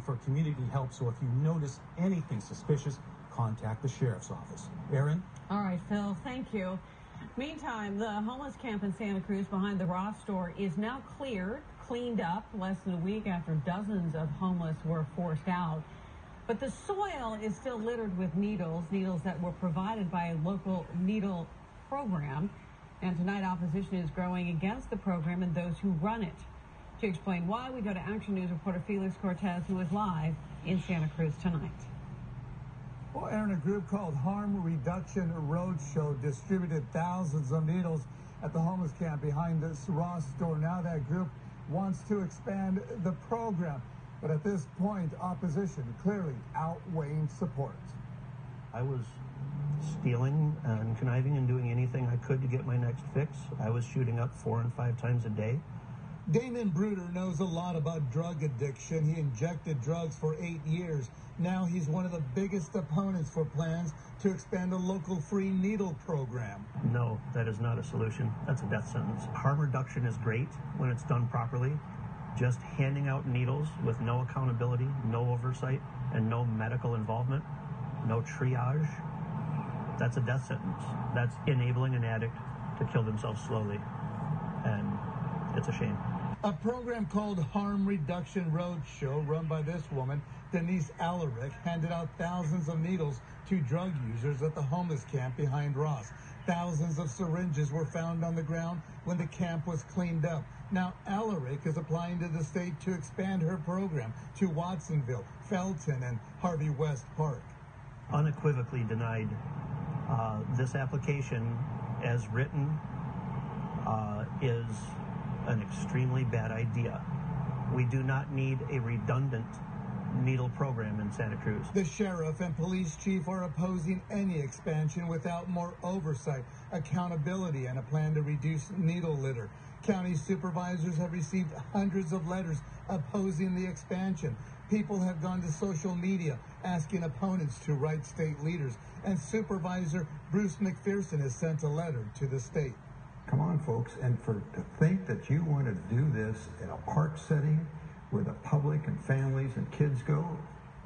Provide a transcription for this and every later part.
for community help, so if you notice anything suspicious, contact the sheriff's office. Aaron? All right, Phil, thank you. Meantime, the homeless camp in Santa Cruz behind the Ross store is now cleaned up less than a week after dozens of homeless were forced out. But the soil is still littered with needles that were provided by a local needle program. And tonight, opposition is growing against the program and those who run it. To explain why, we go to Action News reporter Felix Cortez, who is live in Santa Cruz tonight. Well, Aaron, a group called Harm Reduction Roadshow distributed thousands of needles at the homeless camp behind this Ross store. Now that group wants to expand the program. But at this point, opposition clearly outweighing support. I was stealing and conniving and doing anything I could to get my next fix. I was shooting up 4 and 5 times a day. Damon Bruder knows a lot about drug addiction. He injected drugs for 8 years. Now he's one of the biggest opponents for plans to expand a local free needle program. No, that is not a solution. That's a death sentence. Harm reduction is great when it's done properly. Just handing out needles with no accountability, no oversight, and no medical involvement, no triage, that's a death sentence. That's enabling an addict to kill themselves slowly. And it's a shame. A program called Harm Reduction Roadshow, run by this woman, Denise Alaric, handed out thousands of needles to drug users at the homeless camp behind Ross. Thousands of syringes were found on the ground when the camp was cleaned up. Now Alaric is applying to the state to expand her program to Watsonville, Felton, and Harvey West Park. Unequivocally denied. This application, as written, is an extremely bad idea. We do not need a redundant needle program in Santa Cruz. The sheriff and police chief are opposing any expansion without more oversight, accountability, and a plan to reduce needle litter. County supervisors have received hundreds of letters opposing the expansion. People have gone to social media asking opponents to write state leaders, and Supervisor Bruce McPherson has sent a letter to the state. Come on, folks, and to think that you want to do this in a park setting where the public and families and kids go,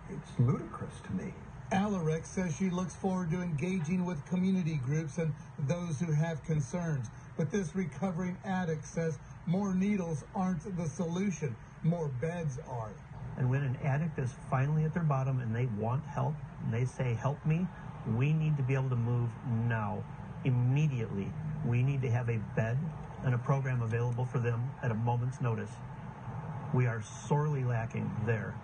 it's ludicrous to me. Alaric says she looks forward to engaging with community groups and those who have concerns. But this recovering addict says more needles aren't the solution, more beds are. And when an addict is finally at their bottom and they want help, and they say, help me, we need to be able to move now, immediately. We need to have a bed and a program available for them at a moment's notice. We are sorely lacking there.